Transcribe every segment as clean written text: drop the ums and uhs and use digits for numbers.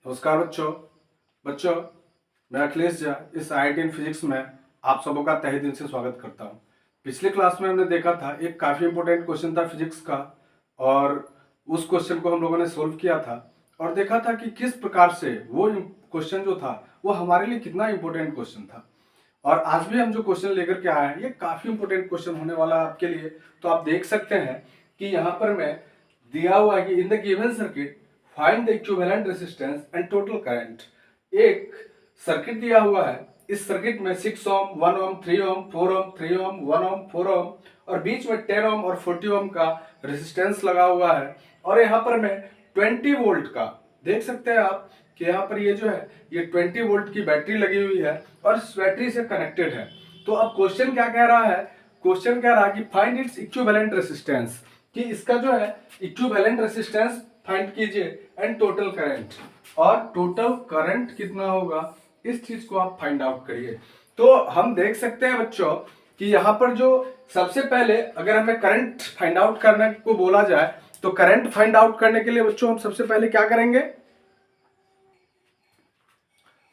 नमस्कार बच्चों। बच्चों, मैं अखिलेश झा इस IIT इन फिजिक्स में आप सबों का तहे दिल से स्वागत करता हूं। पिछले क्लास में हमने देखा था एक काफ़ी इंपॉर्टेंट क्वेश्चन था फिजिक्स का, और उस क्वेश्चन को हम लोगों ने सोल्व किया था और देखा था कि किस प्रकार से वो क्वेश्चन जो था वो हमारे लिए कितना इंपॉर्टेंट क्वेश्चन था। और आज भी हम जो क्वेश्चन लेकर के आए हैं ये काफ़ी इंपॉर्टेंट क्वेश्चन होने वाला है आपके लिए। तो आप देख सकते हैं कि यहाँ पर मैं दिया हुआ है कि in the given circuit find the equivalent resistance and total current. एक सर्किट दिया हुआ है, इस सर्किट में 6 ओम, 1 ओम, 3 ओम, 4 ओम, 3 ओम, 1 ओम, 4 ओम और बीच में 10 ओम और 40 ओम का रेजिस्टेंस लगा हुआ है। और यहाँ पर मैं 20 वोल्ट का देख सकते हैं आप कि यहाँ पर ये जो है ये 20 वोल्ट की बैटरी लगी हुई है और इस बैटरी से कनेक्टेड है। तो अब क्वेश्चन क्या कह रहा है? क्वेश्चन कह रहा है कि फाइंड इट्स इक्विवेलेंट रेजिस्टेंस, कि इसका जो है इक्विवेलेंट रेजिस्टेंस फाइंड कीजिए एंड टोटल करंट, और टोटल करंट कितना होगा इस चीज को आप फाइंड आउट करिए। तो हम देख सकते हैं बच्चों कि यहाँ पर जो सबसे पहले अगर हमें करंट फाइंड आउट करने को बोला जाए तो करंट फाइंड आउट करने के लिए बच्चों हम सबसे पहले क्या करेंगे?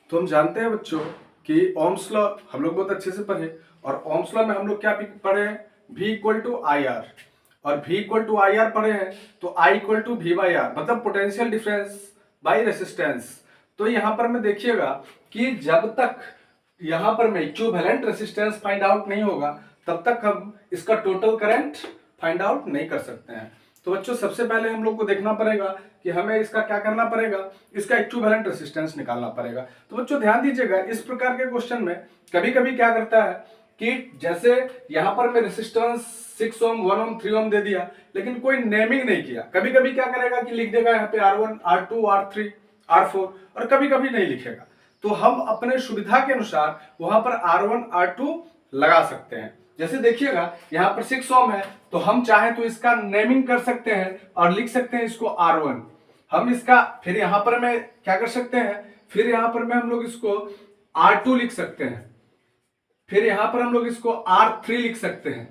तो हम जानते हैं बच्चों कि ओम्स लॉ हम लोग बहुत अच्छे से पढ़े, और ओम्स लॉ में हम लोग क्या पढ़े हैं? V equal to I R, और V equal to I R पढ़े हैं तो I equal to V by R, मतलब पोटेंशियल डिफरेंस बाई रेसिस्टेंस। तो यहाँ पर में देखिएगा कि जब तक यहाँ पर में इक्विवेलेंट रेसिस्टेंस फाइंड आउट नहीं होगा तब तक हम इसका टोटल करंट फाइंड आउट नहीं कर सकते हैं। तो बच्चों सबसे पहले हम लोग को देखना पड़ेगा कि हमें इसका क्या करना पड़ेगा, इसका इक्विवेलेंट रेसिस्टेंस निकालना पड़ेगा। तो बच्चों ध्यान दीजिएगा, इस प्रकार के क्वेश्चन में कभी कभी क्या करता है कि जैसे यहाँ पर मैं रेसिस्टेंस 6 ओम, 1 ओम, 3 ओम दे दिया, लेकिन कोई नेमिंग नहीं किया। कभी कभी क्या करेगा कि लिख देगा यहाँ पे R1, R2, R3, R4, और कभी कभी नहीं लिखेगा। तो हम अपने सुविधा के अनुसार वहां पर R1, R2 लगा सकते हैं। जैसे देखिएगा यहाँ पर 6 ओम है तो हम चाहे तो इसका नेमिंग कर सकते हैं और लिख सकते हैं इसको R1। हम इसका फिर यहाँ पर मैं क्या कर सकते हैं, फिर यहाँ पर मैं हम लोग इसको R2 लिख सकते हैं, फिर यहां पर हम लोग इसको R3 लिख सकते हैं,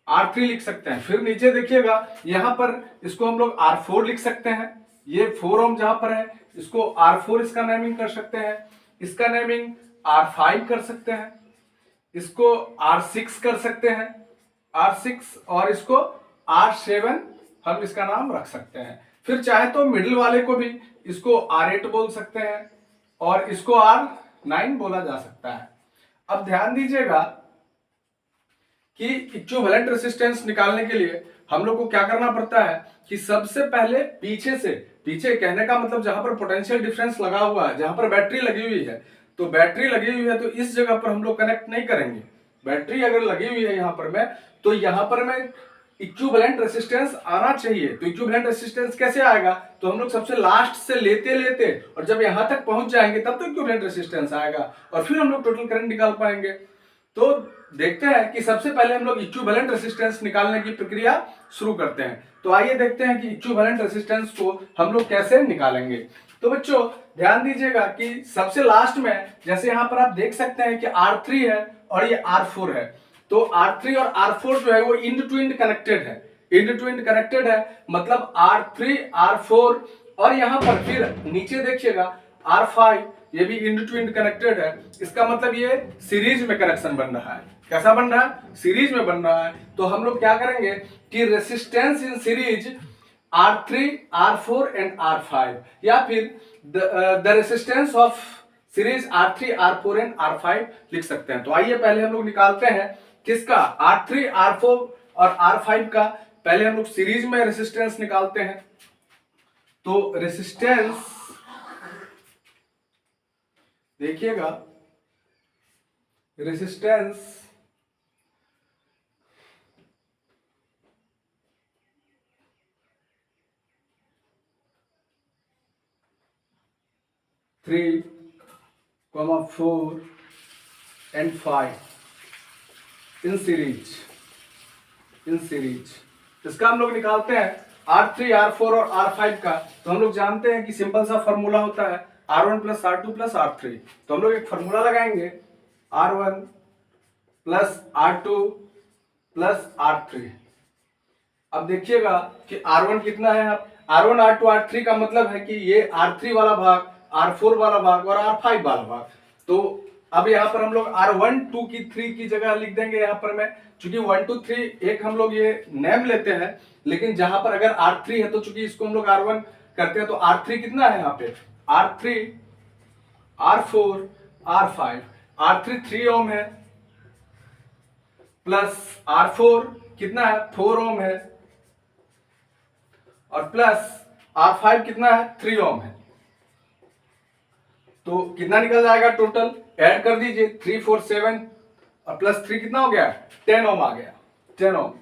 R3 लिख सकते हैं। फिर नीचे देखिएगा यहां पर इसको हम लोग R4 लिख सकते हैं। ये 4 ओम जहां पर है इसको R4 इसका नेमिंग कर सकते हैं, इसका नेमिंग R5 कर सकते हैं, इसको R6 कर सकते हैं, R6, और इसको R7 हम इसका नाम रख सकते हैं। फिर चाहे तो मिडिल वाले को भी इसको R8 बोल सकते हैं और इसको R9 बोला जा सकता है। अब ध्यान दीजिएगा कि इक्विवेलेंट रेजिस्टेंस निकालने के लिए हम लोग को क्या करना पड़ता है कि सबसे पहले पीछे से, पीछे कहने का मतलब जहां पर पोटेंशियल डिफरेंस लगा हुआ है, जहां पर बैटरी लगी हुई है, तो बैटरी लगी हुई है तो इस जगह पर हम लोग कनेक्ट नहीं करेंगे। बैटरी अगर लगी हुई है यहां पर में, तो यहां पर में इक्विवेलेंट रेजिस्टेंस आना चाहिए। तो इक्विवेलेंट रेजिस्टेंस कैसे आएगा? तो हम लोग सबसे लास्ट से लेते लेते और जब यहां तक पहुंच जाएंगे तब तो इक्विवेलेंट रेजिस्टेंस आएगा और फिर हम लोग टोटल करंट निकाल पाएंगे। तो देखते हैं कि सबसे पहले हम लोग इक्विवेलेंट रेजिस्टेंस निकालने की प्रक्रिया शुरू करते हैं। तो आइए देखते हैं कि इक्विवेलेंट रेजिस्टेंस को हम लोग कैसे निकालेंगे। तो बच्चों ध्यान दीजिएगा कि सबसे लास्ट में जैसे यहां पर आप देख सकते हैं कि R3 है और ये R4 है, तो R3 और R4 जो है वो इंड टू इंड कनेक्टेड है, इंड टू इंड कनेक्टेड है, मतलब R3, R4, और यहां पर फिर नीचे देखिएगा R5, ये भी इंड टू इंड कनेक्टेड है। इसका मतलब ये सीरीज में कनेक्शन बन रहा है। कैसा बन रहा है? सीरीज में बन रहा है। तो हम लोग क्या करेंगे कि resistance in series R3, R4 and R5, या फिर the resistance of series R3, R4 and R5 लिख सकते हैं। तो आइए पहले हम लोग निकालते हैं किसका, R3, R4 और R5 का। पहले हम लोग सीरीज में रेसिस्टेंस निकालते हैं। तो रेसिस्टेंस देखिएगा, resistance three, 4 and 5 in series, in series. इसका हम लोग निकालते हैं R3, R4 और R5 का। तो हम लोग जानते हैं कि सिंपल सा फॉर्मूला होता है R1 plus R2 plus R3। तो हम लोग एक फॉर्मूला लगाएंगे R1 plus R2 plus R3। अब देखिएगा कि R1 कितना है, R1, R2, R3 का मतलब है कि ये R3 वाला भाग R4 वाला भाग और R5 वाला भाग। तो अब यहाँ पर हम लोग R1 2 की 3 की जगह लिख देंगे। यहाँ पर मैं चूंकि 1 2 3 एक हम लोग ये नेम लेते हैं, लेकिन जहां पर अगर R3 है तो चूंकि इसको हम लोग R1 करते हैं, तो R3 कितना है यहाँ पे, R3 R4 R5, R3 3 ओम है प्लस R4 कितना है 4 ओम है और प्लस R5 कितना है 3 ओम है। तो कितना निकल जाएगा टोटल, ऐड कर दीजिए 3 4 7 और प्लस 3 कितना हो गया 10 ओम आ गया, 10 ओम।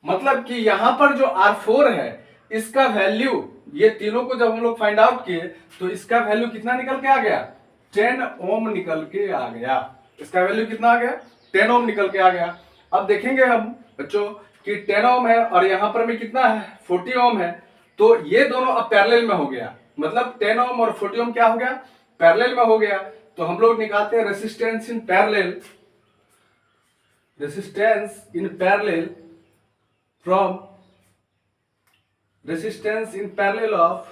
मतलब कि यहां पर जो R4 है इसका वैल्यू, ये तीनों को जब हम लोग फाइंड आउट किए तो इसका वैल्यू कितना निकल के आ गया 10 ओम निकल के आ गया। इसका वैल्यू कितना आ गया 10 ओम निकल के आ गया। अब देखेंगे हम बच्चों कि 10 ओम है और यहां पर में कितना है 40 ओम है, तो ये दोनों अब पैरेलल में हो गया। मतलब 10 ओम और 40 ओम क्या हो गया पैरेलल में हो गया। तो हम लोग निकालते हैं resistance in parallel, resistance in parallel from resistance in parallel of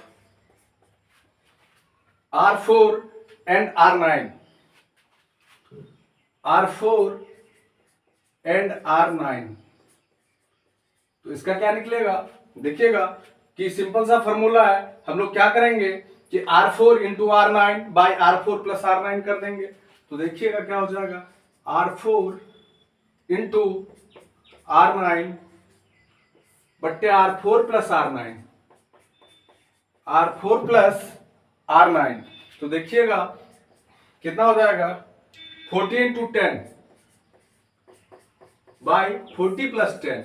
R4 and R9, R4 and R9। तो इसका क्या निकलेगा, देखिएगा कि सिंपल सा फॉर्मूला है। हम लोग क्या करेंगे कि R4 into R9 by R4 plus R9 कर देंगे। तो देखिएगा क्या हो जाएगा R4 इंटू R9 बट्टे R4 plus R9, R4 plus R9। तो देखिएगा कितना हो जाएगा 40 इंटू 10 बाई 40 प्लस 10,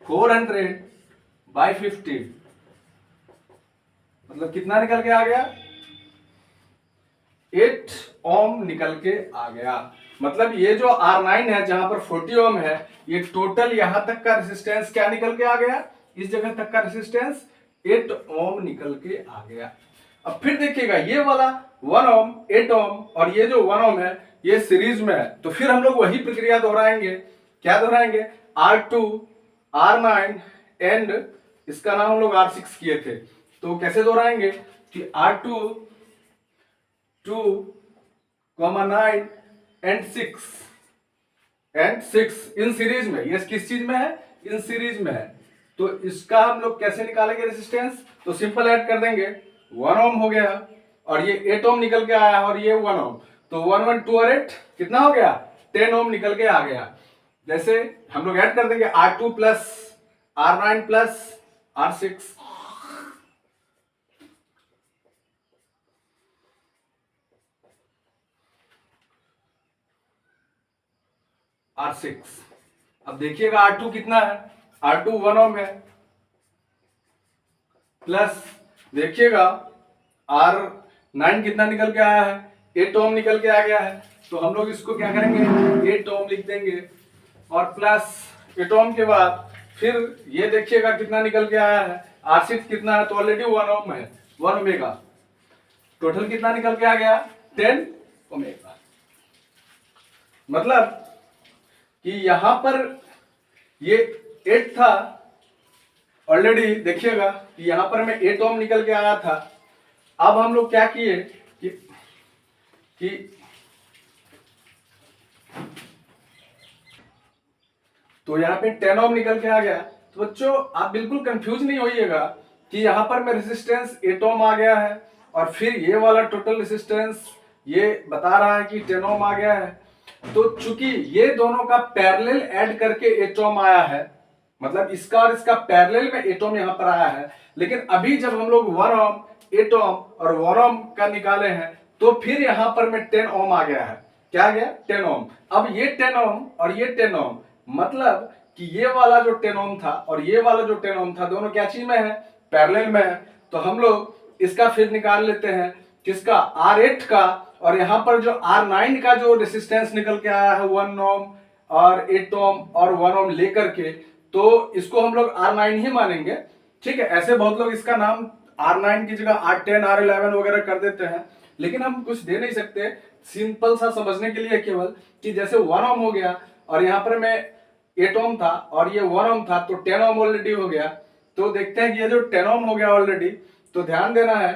400 बाई 50। मतलब कितना निकल के आ गया 8 ओम निकल के आ गया। मतलब ये जो R9 है जहां पर 40 ओम है, ये टोटल यहां तक का रेसिस्टेंस क्या निकल के आ गया, इस जगह तक का रेसिस्टेंस 8 ओम निकल के आ गया। अब फिर देखिएगा ये वाला 1 ओम 8 ओम और ये जो 1 ओम है ये सीरीज में है। तो फिर हम लोग वही प्रक्रिया दोहराएंगे। क्या दोहराएंगे R2 R9 एंड इसका नाम हम लोग R6 किए थे। तो कैसे दोहराएंगे कि R2 2 9 एंड 6 इन सीरीज में। ये किस चीज में है इन सीरीज में है। तो इसका हम लोग कैसे निकालेंगे रेजिस्टेंस, तो सिंपल ऐड कर देंगे 1 ओम हो गया और ये 8 ओम निकल के आया और ये 1 ओम। तो 1 1 2 और 8 कितना हो गया 10 ओम निकल के आ गया। जैसे हम लोग ऐड कर देंगे R2 plus R9 plus R6, R6। अब देखिएगा R2 कितना है, R2 1 ओम है प्लस देखिएगा R9 कितना निकल के आया है 8 ओम निकल के आ गया है। तो हम लोग इसको क्या करेंगे 8 ओम लिख देंगे और प्लस 8 ओम के बाद फिर ये देखिएगा कितना निकल के आया है R6 कितना है, तो ऑलरेडी 1 ओम है 1 ओमेगा। टोटल कितना निकल के आ गया 10 ओमेगा। मतलब कि यहां पर ये 8 था ऑलरेडी, देखिएगा कि यहां पर मैं 8 ओम निकल के आया था। अब हम लोग क्या किए कि तो यहां पे 10 ओम निकल के आ गया। तो बच्चों आप बिल्कुल कंफ्यूज नहीं होइएगा कि यहां पर मैं रेजिस्टेंस 8 ओम आ गया है और फिर ये वाला टोटल रेजिस्टेंस ये बता रहा है कि 10 ओम आ गया है। तो चूंकि ये दोनों का पैरेलल ऐड करके 8 ओम आया है, मतलब इसका और इसका पैरेलल में 8 ओम यहां पर आया है। लेकिन अभी जब हम लोग 1 ओम 8 ओम और 1 ओम का निकाले हैं तो फिर यहां पर में 10 ओम आ गया है। क्या आ गया 10 ओम। अब ये 10 ओम और ये 10 ओम, मतलब कि ये वाला जो 10 ओम था और ये वाला जो 10 ओम था दोनों क्या चीज में है पैरेलल में है। तो हम लोग इसका फिर निकाल लेते हैं किसका R8 का, और यहां पर जो R9 का जो रेसिस्टेंस निकल के आया है 1 ओम और 8 ओम और 1 ओम लेकर के, तो इसको हम लोग R9 ही मानेंगे। ठीक है, ऐसे बहुत लोग इसका नाम R9 की जगह R10 R11 वगैरह कर देते हैं, लेकिन हम कुछ दे नहीं सकते। सिंपल सा समझने के लिए केवल कि जैसे 1 ओम हो गया और यहाँ पर मैं 8 ओम था और ये 1 ओम था तो 10 ओम ऑलरेडी हो गया। तो देखते हैं कि ये जो 10 ओम हो गया ऑलरेडी, तो ध्यान देना है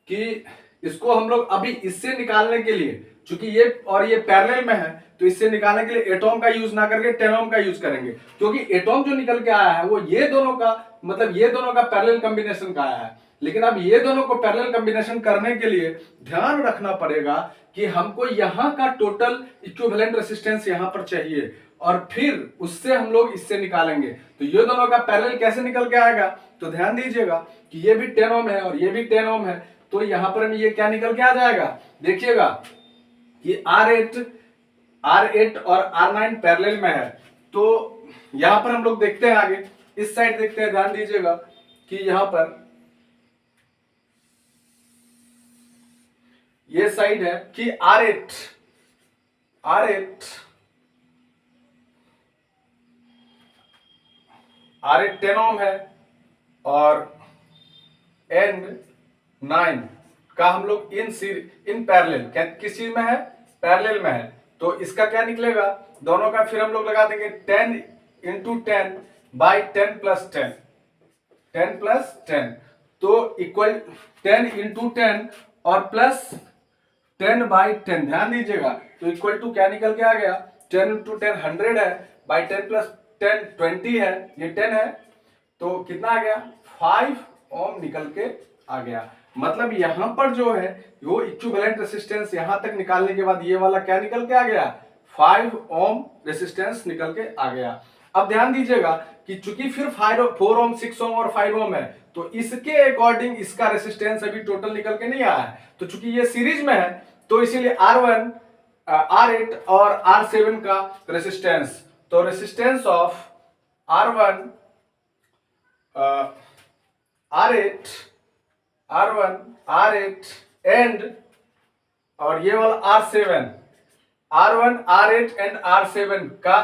कि इसको हम लोग अभी इससे निकालने के लिए, चूंकि ये और ये पैरेलल में है, तो इससे निकालने के लिए 8 ओम का यूज ना करके 10 ओम का यूज करेंगे, क्योंकि 8 ओम जो निकल के आया है वो ये दोनों का मतलब ये दोनों का पैरेलल कॉम्बिनेशन का आया है। लेकिन अब ये दोनों को पैरेलल कॉम्बिनेशन करने के लिए ध्यान रखना पड़ेगा कि हमको यहाँ का टोटल इक्विवेलेंट रेसिस्टेंस यहाँ पर चाहिए, और फिर उससे हम लोग इससे निकालेंगे। तो ये दोनों का पैरेलल कैसे निकल के आएगा, तो ध्यान दीजिएगा कि ये भी 10 ओम है और ये भी 10 ओम है, तो यहाँ पर ये क्या निकल के आ जाएगा, देखिएगा कि R8 और R9 पैरेलल में है। तो यहां पर हम लोग देखते हैं आगे, इस साइड देखते हैं, ध्यान दीजिएगा कि यहां पर ये साइड है कि R8 10 ओम है और N9 का हम लोग इन पैरेलल किस चीज में है, पैरेलल में है। तो इसका क्या निकलेगा, दोनों का फिर हम लोग लगा देंगे 10 इंटू 10 बाई 10 प्लस 10 तो इक्वल 10 इंटू 10 और प्लस 10 बाई 10, ध्यान दीजिएगा, तो इक्वल टू क्या निकल के आ गया, 10 इंटू 10 100 है, बाई 10 प्लस 10 20 है, ये 10 है, तो कितना आ गया 5 ओम निकल के आ गया। मतलब यहां पर जो है वो इक्विवेलेंट रेसिस्टेंस यहां तक निकालने के बाद ये वाला क्या निकल के आ गया, 5 ओम रेसिस्टेंस निकल के आ गया। अब ध्यान दीजिएगा कि चूंकि फिर 4 ओम 6 ओम और 5 ओम है, तो इसके अकॉर्डिंग इसका रेसिस्टेंस अभी टोटल निकल के नहीं आया है। तो चूंकि ये सीरीज में है, तो इसीलिए R1 R8 और R7 का रेसिस्टेंस, तो resistance of R1 R8 and और ये वाला R1 R8 एंड R7 का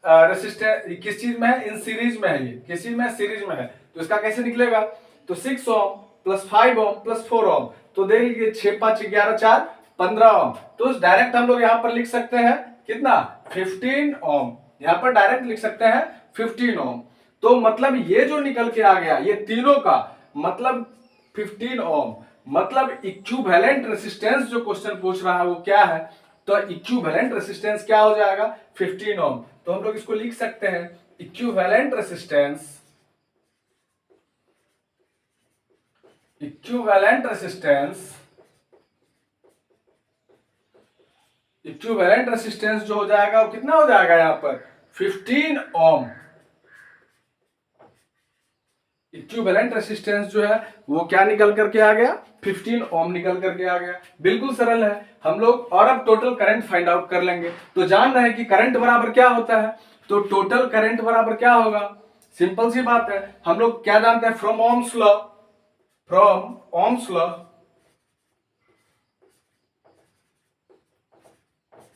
रेसिस्टेंस किस चीज में है, इन सीरीज में है, ये किस चीज में, सीरीज में है। तो इसका कैसे निकलेगा, तो 6 ओम प्लस 5 ओम प्लस 4 ओम, तो देख लीजिए 6 5 11 4 15 ओम। तो डायरेक्ट हम लोग यहाँ पर लिख सकते हैं कितना, 15 ओम, यहाँ पर डायरेक्ट लिख सकते हैं 15 ओम। तो मतलब ये जो निकल के आ गया ये तीनों का मतलब 15 ओम, मतलब इक्विवेलेंट रेसिस्टेंस जो क्वेश्चन पूछ रहा है वो क्या है, तो इक्विवेलेंट रेसिस्टेंस क्या हो जाएगा 15 ओम। तो हम लोग इसको लिख सकते हैं इक्विवेलेंट रेसिस्टेंस जो हो जाएगा वो कितना हो जाएगा, यहाँ पर 15 ओम। इक्विवेलेंट रेसिस्टेंस जो है वो क्या निकल करके आ गया, 15 ओम निकल करके आ गया। बिल्कुल सरल है। हम लोग और अब टोटल करंट फाइंड आउट कर लेंगे। तो जान रहे हैं कि करंट बराबर क्या होता है, तो टोटल करंट बराबर क्या होगा, सिंपल सी बात है, हम लोग क्या जानते हैं, फ्रॉम ओम्स लॉ,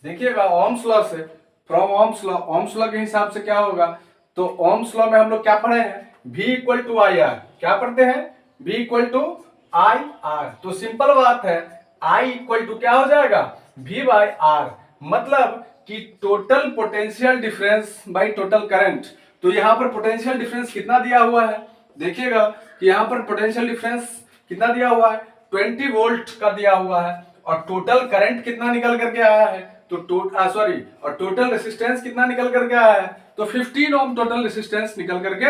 देखिएगा ओम्स लॉ से, फ्रॉम ओम्स लॉ के हिसाब से क्या होगा, तो ओम्स लॉ में हम लोग क्या पढ़े हैं, V equal to I R, क्या पढ़ते हैं, V equal to I R. तो सिंपल बात है, I इक्वल टू क्या हो जाएगा, V बाई आर, मतलब कि total potential difference by total current. तो यहां पर पोटेंशियल डिफरेंस कितना दिया हुआ है, देखिएगा कि यहां पर पोटेंशियल डिफरेंस कितना दिया हुआ है, 20 वोल्ट का दिया हुआ है, और टोटल करंट कितना निकल करके आया है, तो और टोटल रेसिस्टेंस कितना निकल करके आया है, तो 15 ओम टोटल रेसिस्टेंस निकल करके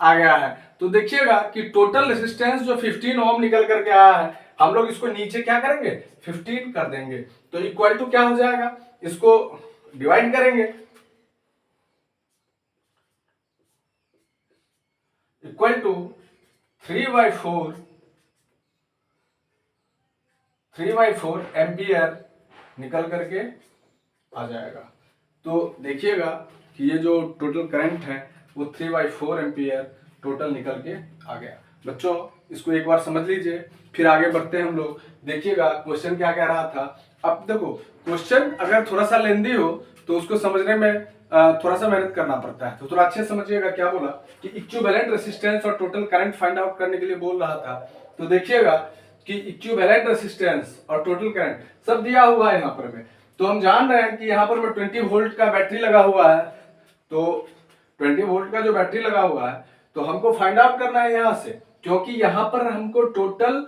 आ गया है। तो देखिएगा कि टोटल रेसिस्टेंस जो 15 ओम निकल करके आया है, हम लोग इसको नीचे क्या करेंगे 15 कर देंगे, तो इक्वल टू क्या हो जाएगा, इसको डिवाइड करेंगे, इक्वल टू 3/4 एम्पियर निकल करके आ जाएगा। तो देखिएगा कि ये जो टोटल करंट है वो 3/4 एम्पियर टोटल निकल के आ गया। बच्चों इसको एक बार समझ लीजिए, फिर आगे बढ़ते हैं हम लोग। देखिएगा क्वेश्चन क्या कह रहा था। अब देखो क्वेश्चन अगर थोड़ा सा लेंदी हो तो उसको समझने में थोड़ा सा मेहनत करना पड़ता है, तो थोड़ा अच्छे समझिएगा। क्या बोला कि इक्विवेलेंट रेसिस्टेंस और टोटल करंट फाइंड आउट करने के लिए बोल रहा था। तो देखिएगा कि इक्विवेलेंट रेसिस्टेंस और टोटल करंट सब दिया हुआ है यहाँ पर में। तो हम जान रहे हैं कि यहाँ पर 20 वोल्ट का बैटरी लगा हुआ है, तो 20 वोल्ट का जो बैटरी लगा हुआ है, तो हमको फाइंड आउट करना है यहाँ से, क्योंकि यहाँ पर हमको टोटल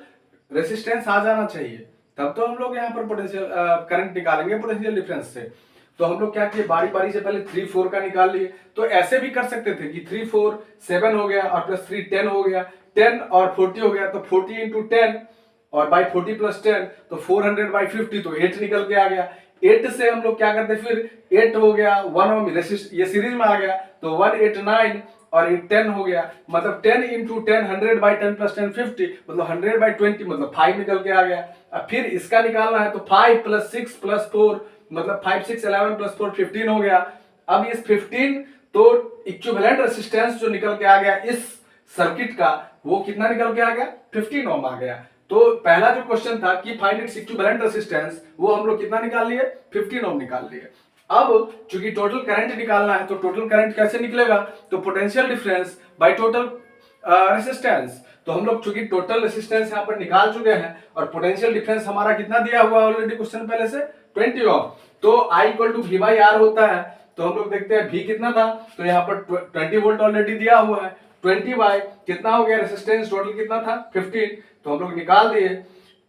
रेसिस्टेंस आ जाना चाहिए, तब तो हम लोग यहाँ पर पोटेंशियल करंट निकालेंगे पोटेंशियल डिफरेंस से। तो हम लोग क्या किए, बारी बारी से पहले 3 4 का निकाल लिए। तो ऐसे भी कर सकते थे कि 3 4 7 हो गया और प्लस 3 10 हो गया, 10 और 40 हो गया, तो 40 इंटू 10 और बाई 40 प्लस 10 तो 400 बाई 50, तो 8 निकल के आ गया। 8 से हम लोग क्या करते, फिर 8 हो गया 1 ओम, ये सीरीज में आ गया तो 189 और 10 हो गया, मतलब 10 इंटू 10 100 बाई 10 प्लस 10 50, मतलब 100 बाई 20 मतलब 5 निकल के आ गया। अब फिर इसका निकालना है तो 5 प्लस 6 प्लस 4 मतलब 5 6 11 प्लस 4 15 हो गया। अब इस 15 तो इक्विवेलेंट रेसिस्टेंस जो निकल के आ गया इस सर्किट का, वो कितना निकल के आ गया, 15 ओम आ गया। तो पहला जो क्वेश्चन था कि फाइंड इट्स इक्विवेलेंट रेसिस्टेंस, वो हम लोग कितना निकाल लिए, 15 ओम निकाल लिए। अब चूंकि टोटल करंट निकालना है तो टोटल करंट कैसे निकलेगा, तो potential difference by total resistance. तो हम लोग चूंकि टोटल रेसिस्टेंस यहाँ पर निकाल चुके हैं और पोटेंशियल डिफरेंस हमारा कितना दिया हुआ ऑलरेडी क्वेश्चन पहले से 20 ओम, तो I equal to V by R होता है। तो हम लोग देखते हैं V कितना था, तो यहाँ पर 20 वोल्ट ऑलरेडी दिया हुआ है, 20 बाई कितना हो गया, रेसिस्टेंस टोटल कितना था 15, तो हम लोग निकाल दिए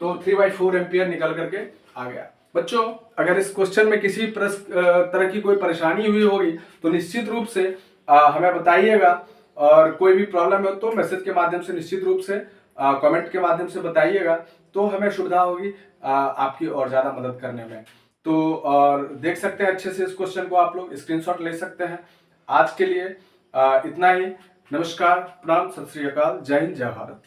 तो 3/4 एम्पियर निकल करके आ गया। बच्चों अगर इस क्वेश्चन में किसी तरह की कोई परेशानी हुई होगी तो निश्चित रूप से हमें बताइएगा, और कोई भी प्रॉब्लम हो तो मैसेज के माध्यम से निश्चित रूप से कमेंट के माध्यम से बताइएगा, तो हमें सुविधा होगी आपकी और ज़्यादा मदद करने में। तो और देख सकते हैं अच्छे से इस क्वेश्चन को, आप लोग स्क्रीनशॉट ले सकते हैं। आज के लिए इतना ही। नमस्कार, प्रणाम, सत श्री अकाल, जय हिंद, जय भारत।